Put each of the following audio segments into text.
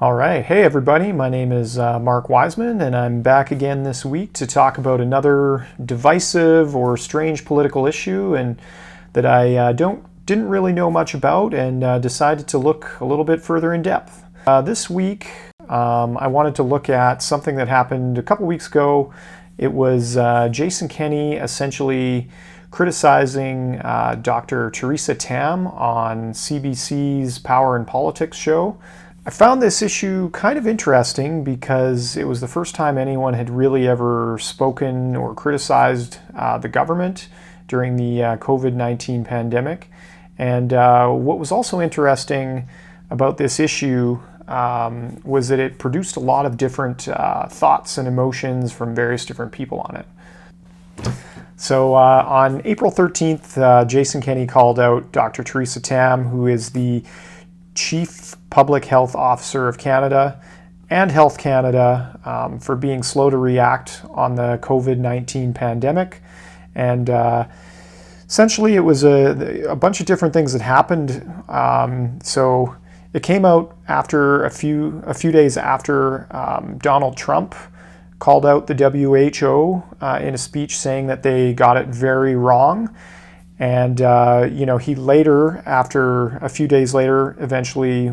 All right. Hey, everybody. My name is Mark Wiseman, and I'm back again this week to talk about another divisive or strange political issue and that I didn't really know much about and decided to look a little bit further in depth. This week, I wanted to look at something that happened a couple weeks ago. It was Jason Kenney essentially criticizing Dr. Theresa Tam on CBC's Power and Politics show. I found this issue kind of interesting because it was the first time anyone had really ever spoken or criticized the government during the COVID-19 pandemic. And what was also interesting about this issue was that it produced a lot of different thoughts and emotions from various different people on it. So on April 13th, Jason Kenney called out Dr. Theresa Tam, who is the Chief Public Health Officer of Canada and Health Canada, for being slow to react on the COVID-19 pandemic. And essentially it was a bunch of different things that happened. So it came out after a few days after Donald Trump called out the WHO in a speech saying that they got it very wrong. And, he later, after a few days later, eventually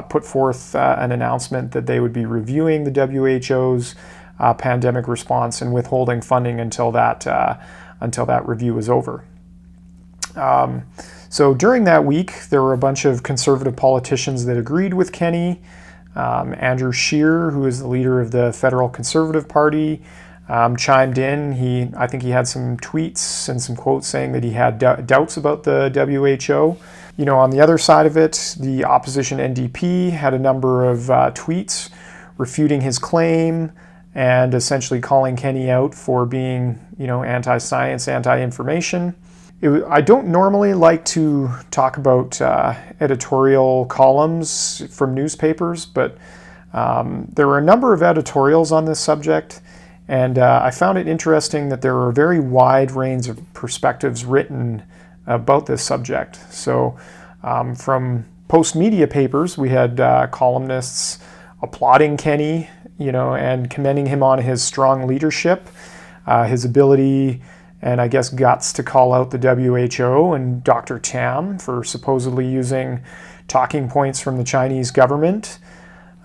put forth an announcement that they would be reviewing the WHO's pandemic response and withholding funding until that review was over. So during that week, there were a bunch of conservative politicians that agreed with Kenney. Andrew Scheer, who is the leader of the Federal Conservative Party, chimed in. I think he had some tweets and some quotes saying that he had doubts about the WHO. On the other side of it, the opposition NDP had a number of tweets refuting his claim and essentially calling Kenney out for being, anti-science, anti-information. I don't normally like to talk about editorial columns from newspapers, but there were a number of editorials on this subject. And I found it interesting that there were a very wide range of perspectives written about this subject. So from post-media papers, we had columnists applauding Kenney, and commending him on his strong leadership, his ability and I guess guts to call out the WHO and Dr. Tam for supposedly using talking points from the Chinese government.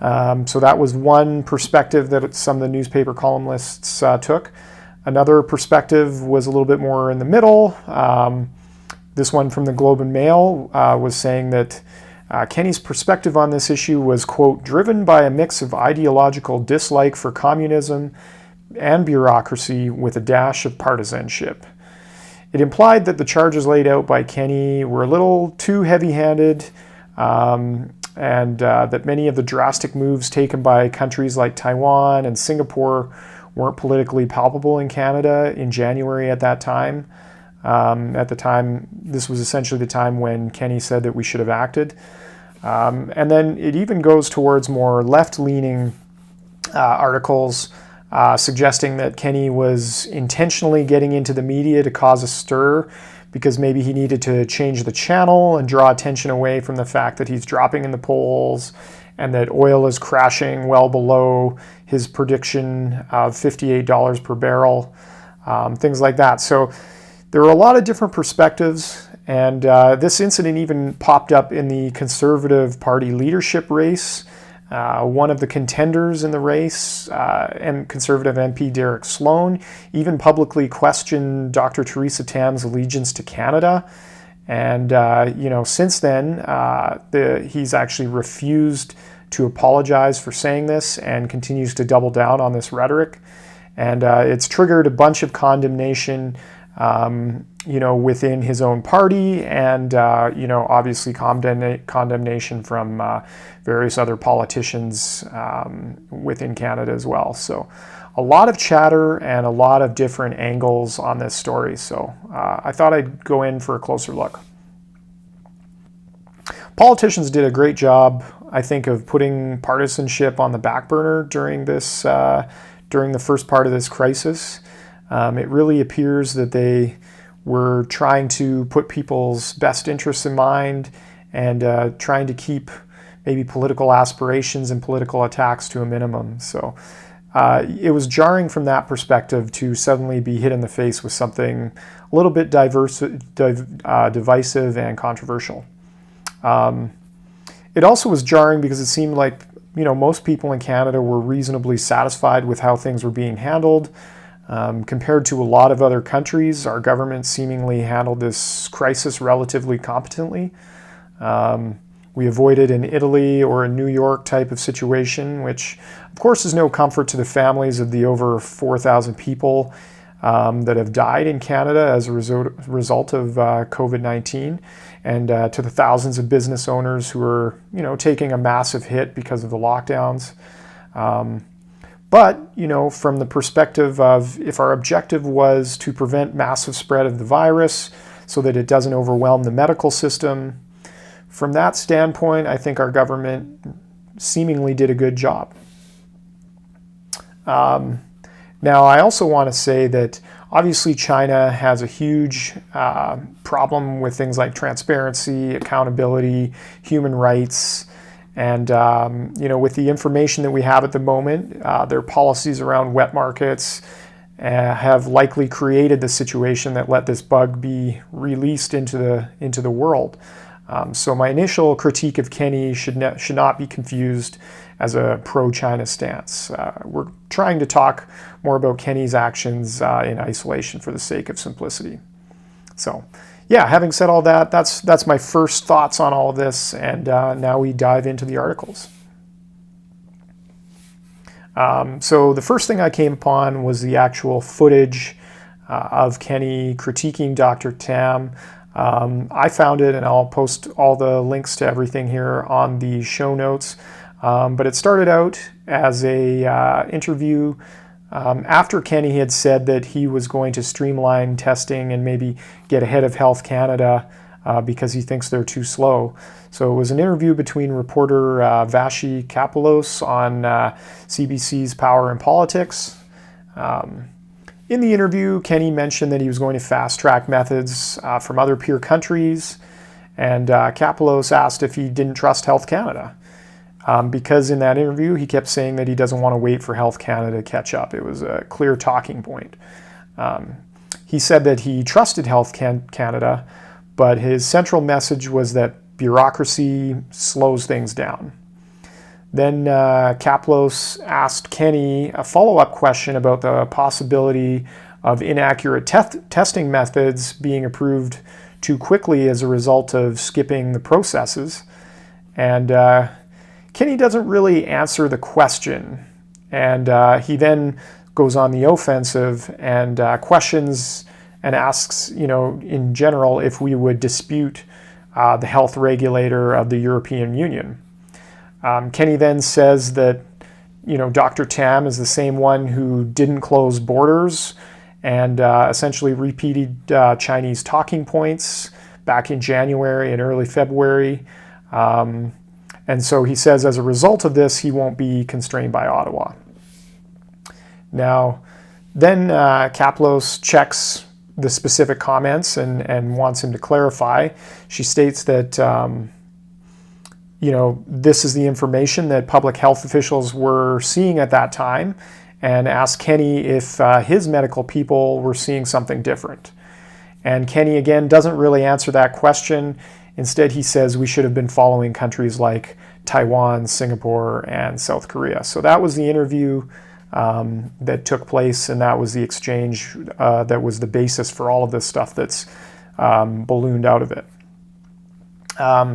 So that was one perspective that some of the newspaper columnists took. Another perspective was a little bit more in the middle. This one from the Globe and Mail was saying that Kenney's perspective on this issue was, quote, driven by a mix of ideological dislike for communism and bureaucracy with a dash of partisanship. It implied that the charges laid out by Kenney were a little too heavy-handed, and that many of the drastic moves taken by countries like Taiwan and Singapore weren't politically palpable in Canada in January at that time. At the time, this was essentially the time when Kenney said that we should have acted. And then it even goes towards more left-leaning articles suggesting that Kenney was intentionally getting into the media to cause a stir because maybe he needed to change the channel and draw attention away from the fact that he's dropping in the polls and that oil is crashing well below his prediction of $58 per barrel, things like that. So there were a lot of different perspectives, and this incident even popped up in the Conservative Party leadership race. One of the contenders in the race, and Conservative MP Derek Sloan, even publicly questioned Dr. Theresa Tam's allegiance to Canada. And, since then, he's actually refused to apologize for saying this and continues to double down on this rhetoric. And it's triggered a bunch of condemnation, within his own party and, obviously condemnation from various other politicians within Canada as well. So a lot of chatter and a lot of different angles on this story. So I thought I'd go in for a closer look. Politicians did a great job, I think, of putting partisanship on the back burner during the first part of this crisis. It really appears that they were trying to put people's best interests in mind and trying to keep maybe political aspirations and political attacks to a minimum. So it was jarring from that perspective to suddenly be hit in the face with something a little bit divisive and controversial. It also was jarring because it seemed like, most people in Canada were reasonably satisfied with how things were being handled. Compared to a lot of other countries, our government seemingly handled this crisis relatively competently. We avoided an Italy or a New York type of situation, which of course is no comfort to the families of the over 4,000 people that have died in Canada as a result of COVID-19, and to the thousands of business owners who are, taking a massive hit because of the lockdowns. But, from the perspective of if our objective was to prevent massive spread of the virus so that it doesn't overwhelm the medical system, from that standpoint, I think our government seemingly did a good job. Now, I also want to say that obviously China has a huge problem with things like transparency, accountability, human rights, and with the information that we have at the moment, their policies around wet markets have likely created the situation that let this bug be released into the world. So my initial critique of Kenney should not be confused as a pro-China stance. We're trying to talk more about Kenney's actions in isolation for the sake of simplicity. So, yeah, having said all that, that's my first thoughts on all of this, and now we dive into the articles. So the first thing I came upon was the actual footage of Kenney critiquing Dr. Tam. I found it, and I'll post all the links to everything here on the show notes. But it started out as a interview after Kenney had said that he was going to streamline testing and maybe get ahead of Health Canada because he thinks they're too slow. So it was an interview between reporter Vashi Kapelos on CBC's Power and Politics. In the interview, Kenney mentioned that he was going to fast-track methods from other peer countries, and Kapelos asked if he didn't trust Health Canada. Because in that interview, he kept saying that he doesn't want to wait for Health Canada to catch up. It was a clear talking point. He said that he trusted Health Canada, but his central message was that bureaucracy slows things down. Then Kapelos asked Kenney a follow-up question about the possibility of inaccurate testing methods being approved too quickly as a result of skipping the processes. And Kenney doesn't really answer the question. And he then goes on the offensive and questions and asks, in general, if we would dispute the health regulator of the European Union. Kenney then says that, Dr. Tam is the same one who didn't close borders and essentially repeated Chinese talking points back in January and early February. And so he says as a result of this, he won't be constrained by Ottawa. Now, then Kapelos checks the specific comments and wants him to clarify. She states that this is the information that public health officials were seeing at that time, and asked Kenney if his medical people were seeing something different. And Kenney, again, doesn't really answer that question. Instead, he says we should have been following countries like Taiwan, Singapore, and South Korea. So that was the interview that took place, and that was the exchange that was the basis for all of this stuff that's ballooned out of it.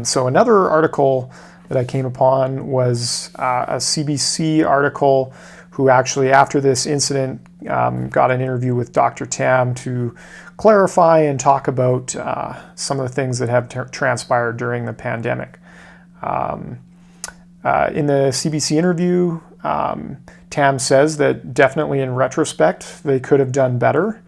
So another article that I came upon was a CBC article who actually, after this incident, got an interview with Dr. Tam to clarify and talk about some of the things that have transpired during the pandemic. In the CBC interview, Tam says that definitely in retrospect, they could have done better.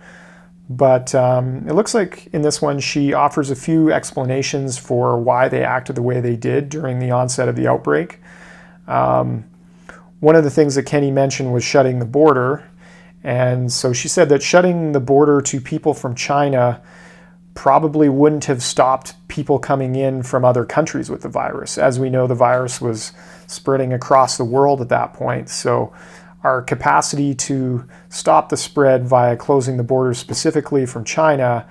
But it looks like in this one, she offers a few explanations for why they acted the way they did during the onset of the outbreak. One of the things that Kenney mentioned was shutting the border. And so she said that shutting the border to people from China probably wouldn't have stopped people coming in from other countries with the virus. As we know, the virus was spreading across the world at that point. So our capacity to stop the spread via closing the borders specifically from China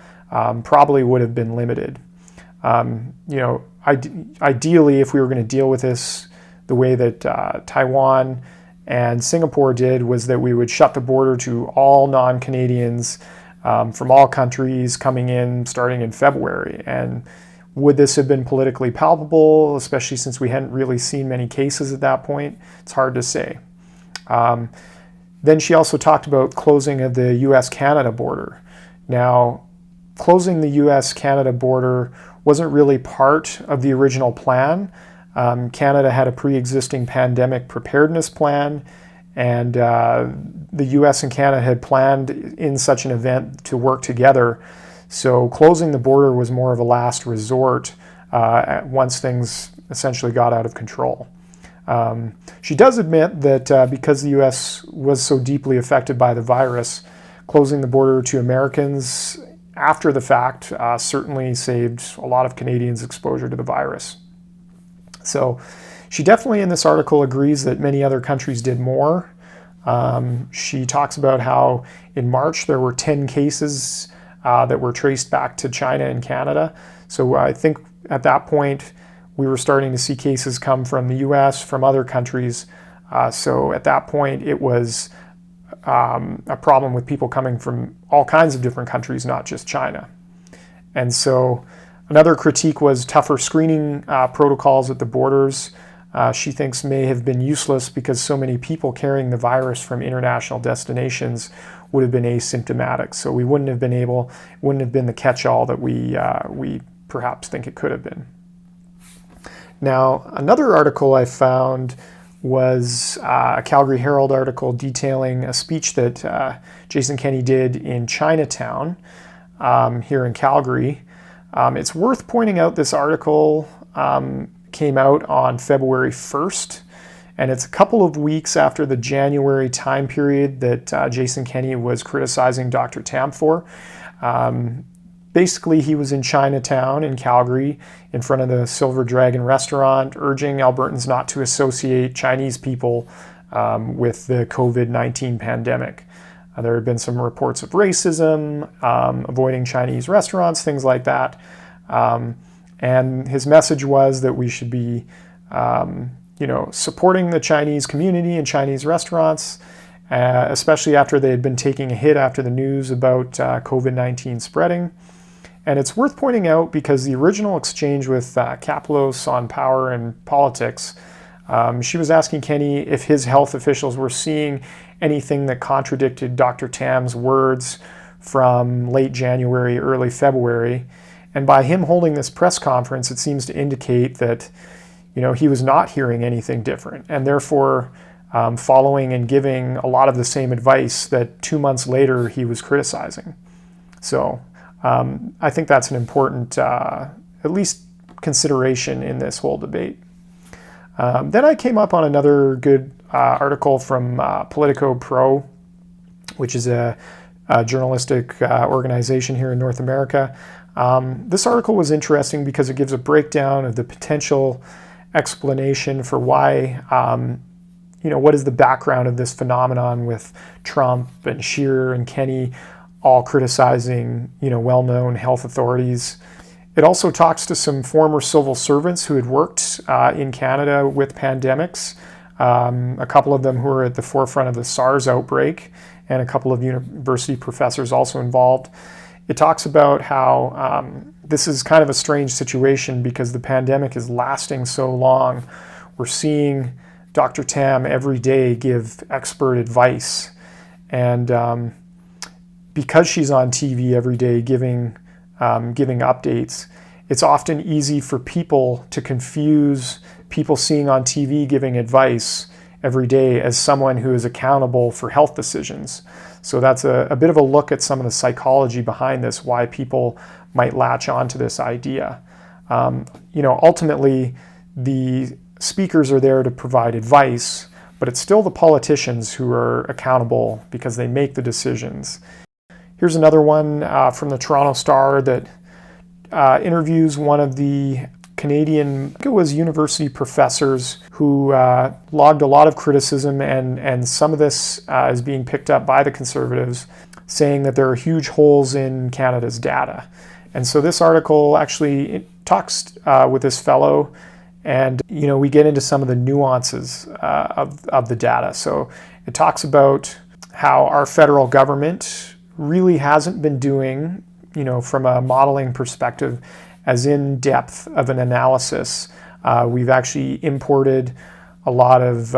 probably would have been limited. Ideally, if we were going to deal with this the way that Taiwan and Singapore did, was that we would shut the border to all non-Canadians from all countries coming in starting in February. And would this have been politically palpable, especially since we hadn't really seen many cases at that point? It's hard to say. Then she also talked about closing of the US-Canada border. Now, closing the US-Canada border wasn't really part of the original plan. Canada had a pre-existing pandemic preparedness plan, and the US and Canada had planned in such an event to work together. So closing the border was more of a last resort once things essentially got out of control. She does admit that because the US was so deeply affected by the virus, closing the border to Americans after the fact certainly saved a lot of Canadians' exposure to the virus. So she definitely in this article agrees that many other countries did more. She talks about how in March there were 10 cases that were traced back to China and Canada. So I think at that point we were starting to see cases come from the US, from other countries. So at that point it was a problem with people coming from all kinds of different countries, not just China. And so another critique was tougher screening protocols at the borders. She thinks may have been useless because so many people carrying the virus from international destinations would have been asymptomatic. So we wouldn't have been the catch-all that we perhaps think it could have been. Now, another article I found was a Calgary Herald article detailing a speech that Jason Kenney did in Chinatown here in Calgary. It's worth pointing out this article came out on February 1st, and it's a couple of weeks after the January time period that Jason Kenney was criticizing Dr. Tam for. Basically, he was in Chinatown in Calgary in front of the Silver Dragon restaurant, urging Albertans not to associate Chinese people with the COVID-19 pandemic. There had been some reports of racism, avoiding Chinese restaurants, things like that. And his message was that we should be, supporting the Chinese community and Chinese restaurants, especially after they had been taking a hit after the news about COVID-19 spreading. And it's worth pointing out because the original exchange with Kapelos on power and politics, she was asking Kenney if his health officials were seeing anything that contradicted Dr. Tam's words from late January, early February. And by him holding this press conference, it seems to indicate that, he was not hearing anything different, and therefore following and giving a lot of the same advice that 2 months later he was criticizing. So I think that's an important, at least, consideration in this whole debate. Then I came up on another good article from Politico Pro, which is a journalistic organization here in North America. This article was interesting because it gives a breakdown of the potential explanation for why, what is the background of this phenomenon with Trump and Scheer and Kenney all criticizing, well-known health authorities. It also talks to some former civil servants who had worked in Canada with pandemics, a couple of them who were at the forefront of the SARS outbreak, and a couple of university professors also involved. It talks about how this is kind of a strange situation because the pandemic is lasting so long. We're seeing Dr. Tam every day give expert advice, and because she's on TV every day giving updates, it's often easy for people to confuse people seeing on TV giving advice every day as someone who is accountable for health decisions. So that's a bit of a look at some of the psychology behind this, why people might latch onto this idea. Ultimately, the speakers are there to provide advice, but it's still the politicians who are accountable because they make the decisions. Here's another one from the Toronto Star that interviews one of the Canadian, I think it was university professors who logged a lot of criticism, and some of this is being picked up by the Conservatives, saying that there are huge holes in Canada's data. And so this article actually talks with this fellow, and we get into some of the nuances of the data. So it talks about how our federal government really hasn't been doing, from a modeling perspective, as in-depth of an analysis. We've actually imported a lot of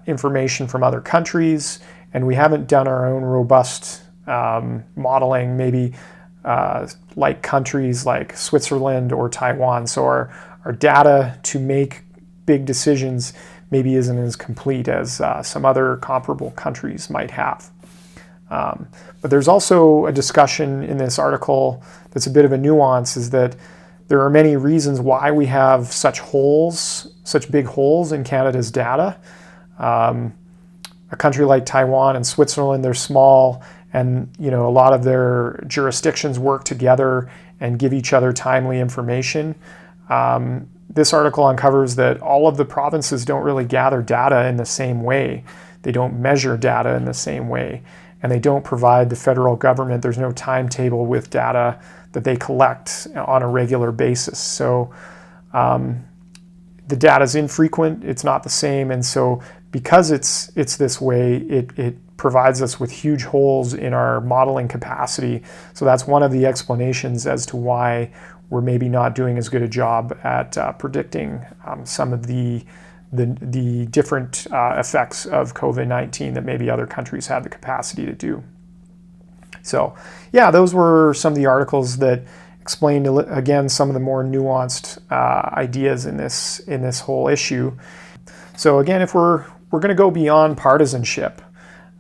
information from other countries, and we haven't done our own robust modeling, maybe like countries like Switzerland or Taiwan. So our data to make big decisions maybe isn't as complete as some other comparable countries might have. But there's also a discussion in this article that's a bit of a nuance, is that there are many reasons why we have such big holes in Canada's data. A country like Taiwan and Switzerland, they're small, and a lot of their jurisdictions work together and give each other timely information. This article uncovers that all of the provinces don't really gather data in the same way. They don't measure data in the same way, and they don't provide the federal government. There's no timetable with data that they collect on a regular basis. So the data is infrequent, it's not the same, and so because it's this way, it provides us with huge holes in our modeling capacity. So that's one of the explanations as to why we're maybe not doing as good a job at predicting some of the different effects of COVID-19 that maybe other countries have the capacity to do. So yeah, those were some of the articles that explained, again, some of the more nuanced ideas in this whole issue. So again, if we're going to go beyond partisanship,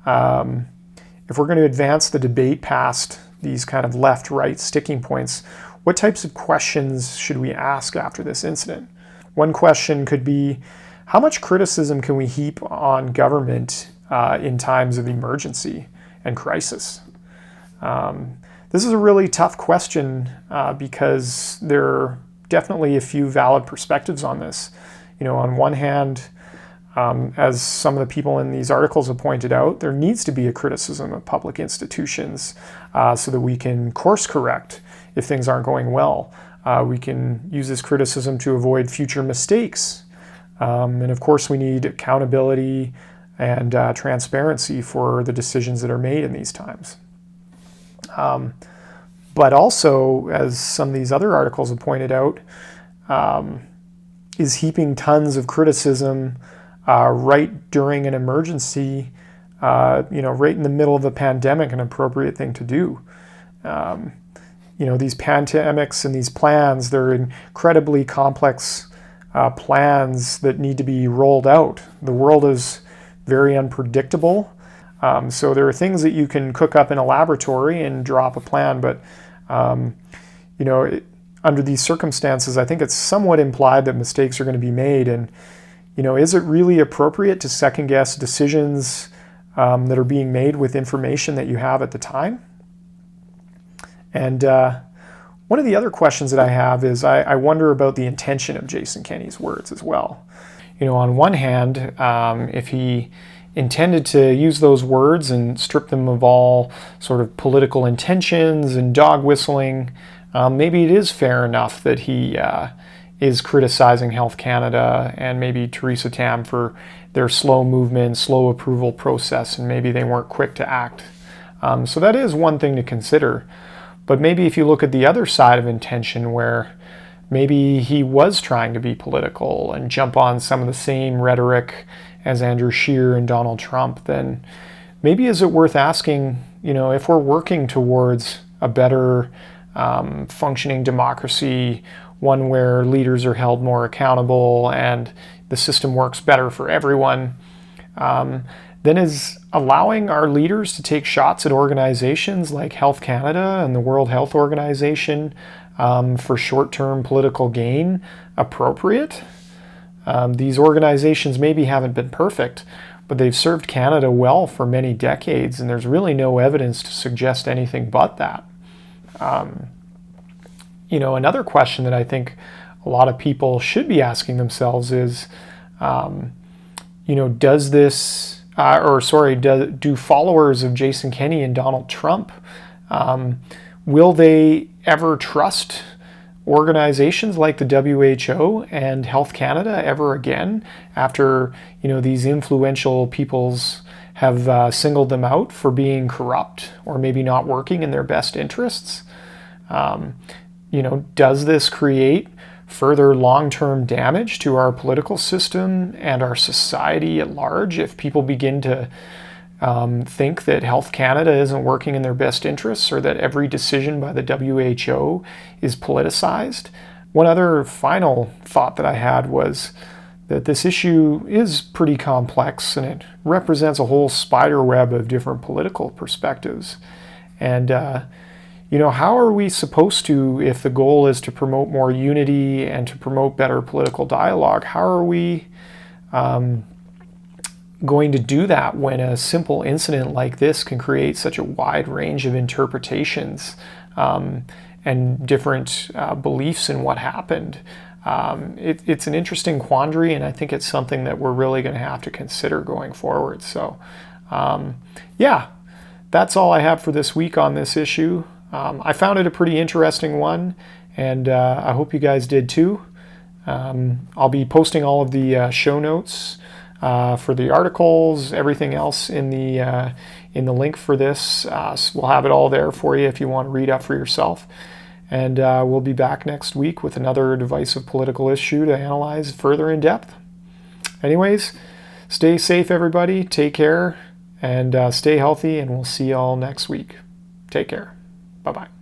if we're going to advance the debate past these kind of left-right sticking points, what types of questions should we ask after this incident? One question could be, how much criticism can we heap on government in times of emergency and crisis? This is a really tough question because there are definitely a few valid perspectives on this. On one hand, as some of the people in these articles have pointed out, there needs to be a criticism of public institutions so that we can course correct if things aren't going well. We can use this criticism to avoid future mistakes. And of course, we need accountability and transparency for the decisions that are made in these times. But also, as some of these other articles have pointed out, is heaping tons of criticism right during an emergency, right in the middle of a pandemic, an appropriate thing to do. These pandemics and these plans, they're incredibly complex plans that need to be rolled out. The world is very unpredictable. So there are things that you can cook up in a laboratory and drop a plan, but under these circumstances, I think it's somewhat implied that mistakes are going to be made. And is it really appropriate to second guess decisions that are being made with information that you have at the time? And one of the other questions that I have is I wonder about the intention of Jason Kenney's words as well. On one hand, if he intended to use those words and strip them of all sort of political intentions and dog whistling, maybe it is fair enough that he is criticizing Health Canada and maybe Theresa Tam for their slow movement, slow approval process, and maybe they weren't quick to act. So that is one thing to consider. But maybe if you look at the other side of intention, where maybe he was trying to be political and jump on some of the same rhetoric as Andrew Scheer and Donald Trump, then maybe is it worth asking, if we're working towards a better functioning democracy, one where leaders are held more accountable and the system works better for everyone, then is allowing our leaders to take shots at organizations like Health Canada and the World Health Organization for short-term political gain appropriate? These organizations maybe haven't been perfect, but they've served Canada well for many decades, and there's really no evidence to suggest anything but that. another question that I think a lot of people should be asking themselves is, does this, do followers of Jason Kenney and Donald Trump, will they ever trust organizations like the WHO and Health Canada ever again after, these influential peoples have singled them out for being corrupt or maybe not working in their best interests? Does this create further long-term damage to our political system and our society at large if people begin to think that Health Canada isn't working in their best interests, or that every decision by the WHO is politicized? One other final thought that I had was that this issue is pretty complex, and it represents a whole spider web of different political perspectives. And how are we supposed to, if the goal is to promote more unity and to promote better political dialogue, how are we going to do that when a simple incident like this can create such a wide range of interpretations and different beliefs in what happened? It's an interesting quandary, and I think it's something that we're really going to have to consider going forward. So, that's all I have for this week on this issue. I found it a pretty interesting one, and I hope you guys did too. I'll be posting all of the show notes for the articles, everything else in the link for this. So we'll have it all there for you if you want to read up for yourself. And we'll be back next week with another divisive political issue to analyze further in depth. Anyways, stay safe, everybody. Take care and stay healthy, and we'll see you all next week. Take care. Bye-bye.